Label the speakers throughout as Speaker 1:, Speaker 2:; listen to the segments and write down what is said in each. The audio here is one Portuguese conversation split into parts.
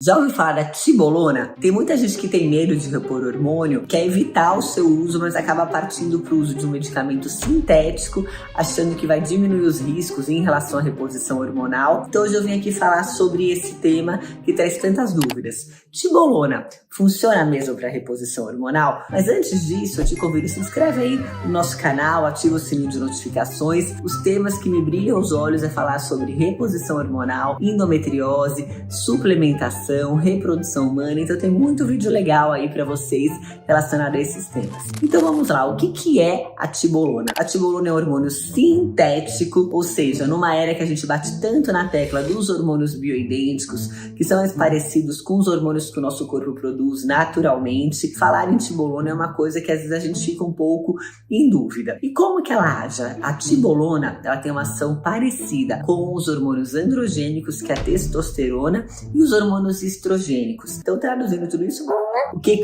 Speaker 1: Já ouviu falar da tibolona? Tem muita gente que tem medo de repor hormônio, quer evitar o seu uso, mas acaba partindo para o uso de um medicamento sintético, achando que vai diminuir os riscos em relação à reposição hormonal. Então hoje eu vim aqui falar sobre esse tema que traz tantas dúvidas. Tibolona funciona mesmo para reposição hormonal? Mas antes disso, eu te convido, se inscreve aí no nosso canal, ativa o sininho de notificações. Os temas que me brilham os olhos é falar sobre reposição hormonal, endometriose, suplementação, reprodução humana, então tem muito vídeo legal aí para vocês relacionado a esses temas. Então vamos lá, o que é a tibolona? A tibolona é um hormônio sintético, ou seja, numa era que a gente bate tanto na tecla dos hormônios bioidênticos, que são mais parecidos com os hormônios que o nosso corpo produz naturalmente, falar em tibolona é uma coisa que às vezes a gente fica um pouco em dúvida. E como que ela age? A tibolona, ela tem uma ação parecida com os hormônios androgênicos, que é a testosterona, e os hormônios estrogênicos. Então, traduzindo tudo isso,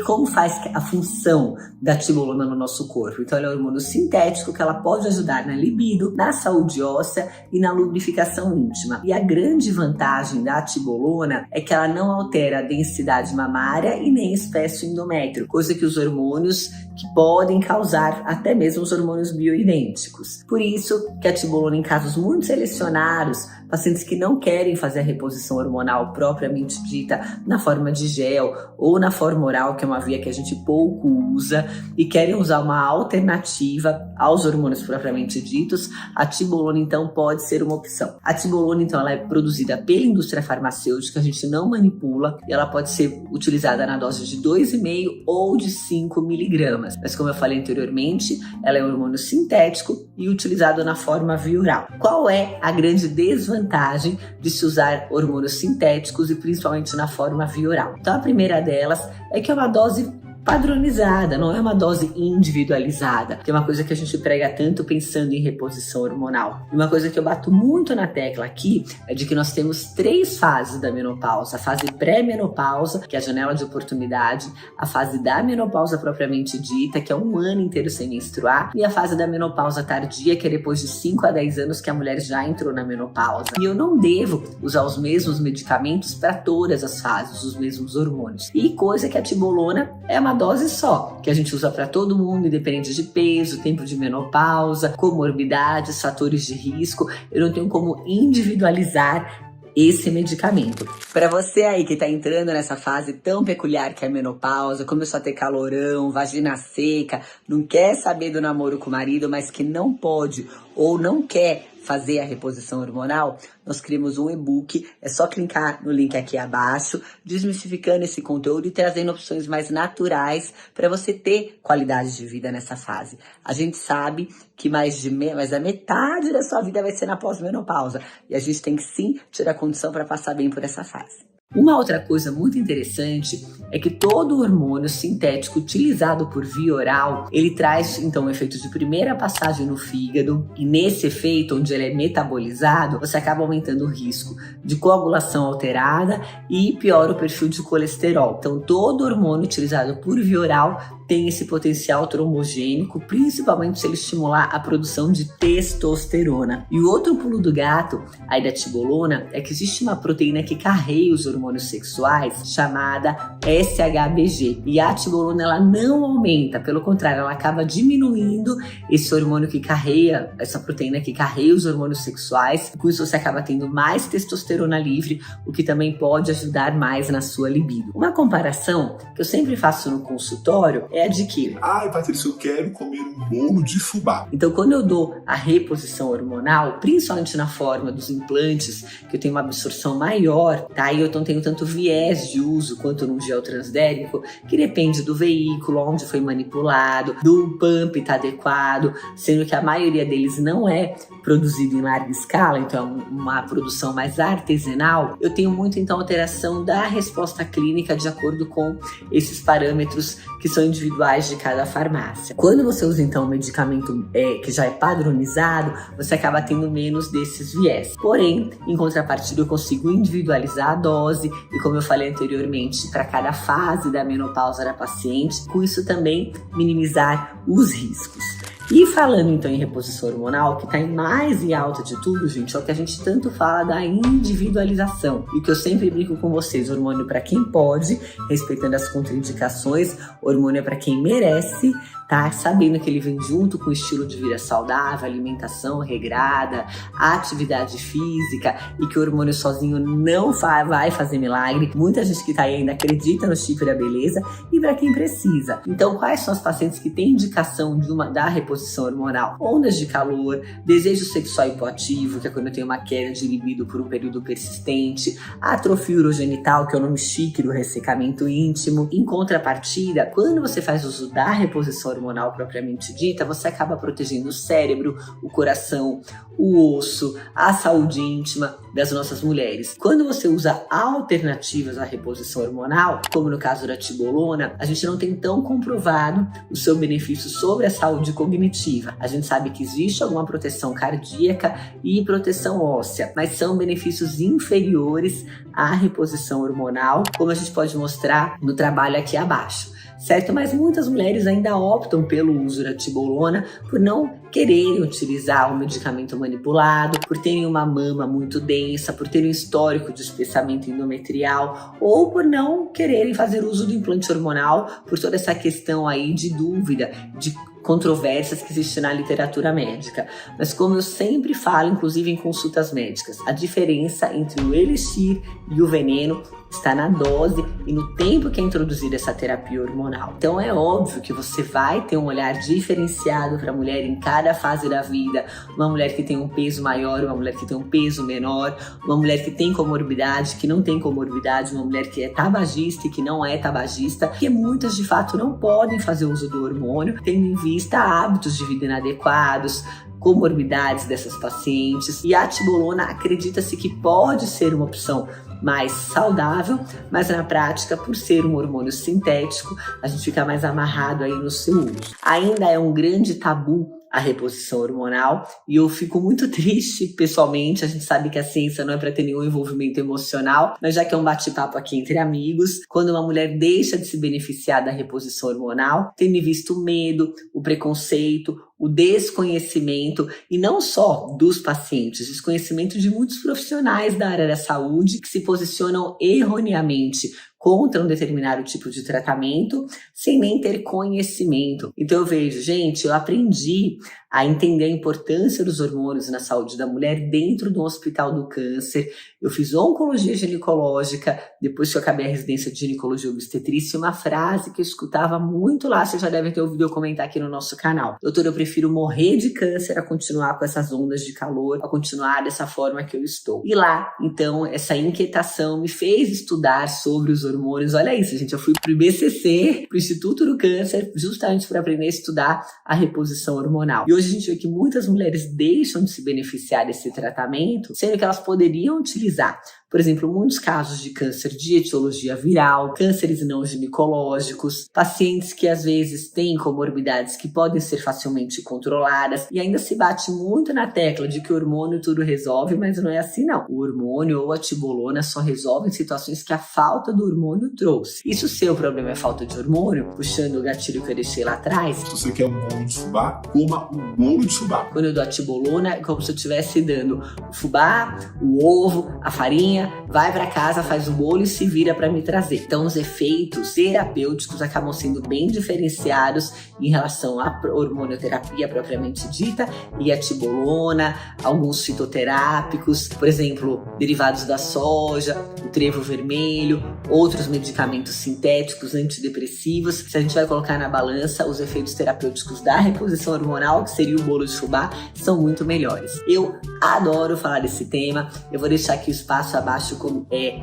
Speaker 1: como faz a função da tibolona no nosso corpo? Então, ela é um hormônio sintético que ela pode ajudar na libido, na saúde óssea e na lubrificação íntima. E a grande vantagem da tibolona é que ela não altera a densidade mamária e nem espécie endométrio, coisa que os hormônios que podem causar até mesmo os hormônios bioidênticos. Por isso que a tibolona, em casos muito selecionados, pacientes que não querem fazer a reposição hormonal propriamente dita na forma de gel ou na forma oral, que é uma via que a gente pouco usa, e querem usar uma alternativa aos hormônios propriamente ditos, a tibolona então pode ser uma opção. A tibolona então ela é produzida pela indústria farmacêutica, a gente não manipula, e ela pode ser utilizada na dose de 2,5 ou de 5 miligramas. Mas como eu falei anteriormente, ela é um hormônio sintético e utilizado na forma via oral. Qual é a grande desvantagem de se usar hormônios sintéticos e principalmente na forma via oral? Então a primeira delas é que é uma dose padronizada, não é uma dose individualizada, que é uma coisa que a gente prega tanto pensando em reposição hormonal. E uma coisa que eu bato muito na tecla aqui é de que nós temos 3 fases da menopausa: a fase pré-menopausa, que é a janela de oportunidade, a fase da menopausa propriamente dita, que é 1 ano inteiro sem menstruar, e a fase da menopausa tardia, que é depois de 5 a 10 anos que a mulher já entrou na menopausa. E eu não devo usar os mesmos medicamentos para todas as fases, os mesmos hormônios. E coisa que a tibolona é uma dose só, que a gente usa para todo mundo, independente de peso, tempo de menopausa, comorbidades, fatores de risco. Eu não tenho como individualizar esse medicamento. Para você aí que tá entrando nessa fase tão peculiar que é a menopausa, começou a ter calorão, vagina seca, não quer saber do namoro com o marido, mas que não pode ou não quer fazer a reposição hormonal, nós criamos um e-book, é só clicar no link aqui abaixo, desmistificando esse conteúdo e trazendo opções mais naturais para você ter qualidade de vida nessa fase. A gente sabe que mais da metade da sua vida vai ser na pós-menopausa, e a gente tem que sim ter a condição para passar bem por essa fase. Uma outra coisa muito interessante é que todo hormônio sintético utilizado por via oral, ele traz então um efeito de primeira passagem no fígado, e nesse efeito, onde ele é metabolizado, você acaba aumentando o risco de coagulação alterada e piora o perfil de colesterol. Então todo hormônio utilizado por via oral tem esse potencial trombogênico, principalmente se ele estimular a produção de testosterona. E o outro pulo do gato aí da tibolona é que existe uma proteína que carrega os hormônios sexuais, chamada SHBG. E a tibolona ela não aumenta, pelo contrário, ela acaba diminuindo esse hormônio que carrega, essa proteína que carrega os hormônios sexuais. Com isso você acaba tendo mais testosterona livre, o que também pode ajudar mais na sua libido. Uma comparação que eu sempre faço no consultório é a de que:
Speaker 2: ai, Patrícia, eu quero comer um bolo de fubá.
Speaker 1: Então, quando eu dou a reposição hormonal, principalmente na forma dos implantes, que eu tenho uma absorção maior, tá? E eu não tenho tanto viés de uso quanto num gel transdérmico, que depende do veículo, onde foi manipulado, do pump tá adequado, sendo que a maioria deles não é produzido em larga escala, então é uma produção mais artesanal. Eu tenho muito, então, alteração da resposta clínica de acordo com esses parâmetros que são individuais de cada farmácia. Quando você usa então um medicamento que já é padronizado, você acaba tendo menos desses viés. Porém, em contrapartida, eu consigo individualizar a dose e, como eu falei anteriormente, para cada fase da menopausa da paciente, com isso também minimizar os riscos. E falando então em reposição hormonal, que tá em mais em alta de tudo, gente, é o que a gente tanto fala da individualização. E o que eu sempre brinco com vocês, hormônio para quem pode, respeitando as contraindicações, hormônio é para quem merece, tá? Sabendo que ele vem junto com o estilo de vida saudável, alimentação regrada, atividade física, e que o hormônio sozinho não vai fazer milagre. Muita gente que tá aí ainda acredita no chip da beleza, e para quem precisa. Então, quais são as pacientes que têm indicação da reposição hormonal? Ondas de calor, desejo sexual hipoativo, que é quando eu tenho uma queda de libido por um período persistente, atrofia urogenital, que é o nome chique do ressecamento íntimo. Em contrapartida, quando você faz uso da reposição hormonal propriamente dita, você acaba protegendo o cérebro, o coração, o osso, a saúde íntima das nossas mulheres. Quando você usa alternativas à reposição hormonal, como no caso da tibolona, a gente não tem tão comprovado o seu benefício sobre a saúde cognitiva. A gente sabe que existe alguma proteção cardíaca e proteção óssea, mas são benefícios inferiores à reposição hormonal, como a gente pode mostrar no trabalho aqui abaixo. Certo? Mas muitas mulheres ainda optam pelo uso da tibolona por não quererem utilizar o medicamento manipulado, por terem uma mama muito densa, por terem um histórico de espessamento endometrial, ou por não quererem fazer uso do implante hormonal, por toda essa questão aí de dúvida, de controvérsias que existem na literatura médica. Mas como eu sempre falo, inclusive em consultas médicas, a diferença entre o elixir e o veneno está na dose e no tempo que é introduzida essa terapia hormonal. Então é óbvio que você vai ter um olhar diferenciado para a mulher em cada fase da vida, uma mulher que tem um peso maior, uma mulher que tem um peso menor, uma mulher que tem comorbidade, que não tem comorbidade, uma mulher que é tabagista e que não é tabagista, porque muitas de fato não podem fazer uso do hormônio, tendo em vista hábitos de vida inadequados, comorbidades dessas pacientes. E a tibolona acredita-se que pode ser uma opção mais saudável, mas na prática, por ser um hormônio sintético, a gente fica mais amarrado aí no seu uso. Ainda é um grande tabu a reposição hormonal e eu fico muito triste pessoalmente. A gente sabe que a ciência não é para ter nenhum envolvimento emocional, mas já que é um bate-papo aqui entre amigos, quando uma mulher deixa de se beneficiar da reposição hormonal, tendo visto o medo, o preconceito, o desconhecimento, e não só dos pacientes, desconhecimento de muitos profissionais da área da saúde que se posicionam erroneamente contra um determinado tipo de tratamento, sem nem ter conhecimento. Então eu vejo, gente, eu aprendi a entender a importância dos hormônios na saúde da mulher dentro do Hospital do Câncer. Eu fiz oncologia ginecológica, depois que eu acabei a residência de ginecologia obstetrícia, uma frase que eu escutava muito lá, vocês já devem ter ouvido eu comentar aqui no nosso canal. Doutor, eu prefiro morrer de câncer a continuar com essas ondas de calor, a continuar dessa forma que eu estou. E lá, então, essa inquietação me fez estudar sobre os hormônios. Olha isso, gente, eu fui pro IBCC, pro Instituto do Câncer, justamente para aprender a estudar a reposição hormonal. E hoje a gente vê que muitas mulheres deixam de se beneficiar desse tratamento, sendo que elas poderiam utilizar, por exemplo, muitos casos de câncer de etiologia viral, cânceres não ginecológicos, pacientes que às vezes têm comorbidades que podem ser facilmente controladas, e ainda se bate muito na tecla de que o hormônio tudo resolve, mas não é assim não. O hormônio ou a tibolona só resolvem situações que a falta do hormônio trouxe. E se o seu problema é falta de hormônio, puxando o gatilho que eu deixei lá atrás,
Speaker 2: se você quer um bolo de fubá, coma um bolo de fubá.
Speaker 1: Quando eu dou a tibolona, é como se eu estivesse dando o fubá, o ovo, a farinha, vai para casa, faz o bolo e se vira para me trazer. Então os efeitos terapêuticos acabam sendo bem diferenciados em relação à hormonioterapia propriamente dita e a tibolona, alguns fitoterápicos, por exemplo, derivados da soja, o trevo vermelho, outros medicamentos sintéticos, antidepressivos. Se a gente vai colocar na balança, os efeitos terapêuticos da reposição hormonal, que seria o bolo de fubá, são muito melhores. Eu adoro falar desse tema, eu vou deixar aqui o espaço abaixo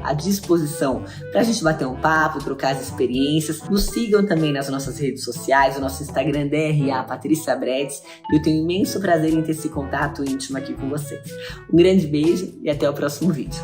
Speaker 1: à disposição para a gente bater um papo, trocar as experiências. Nos sigam também nas nossas redes sociais, o nosso Instagram DRA Patrícia Bretes, e eu tenho imenso prazer em ter esse contato íntimo aqui com vocês. Um grande beijo e até o próximo vídeo.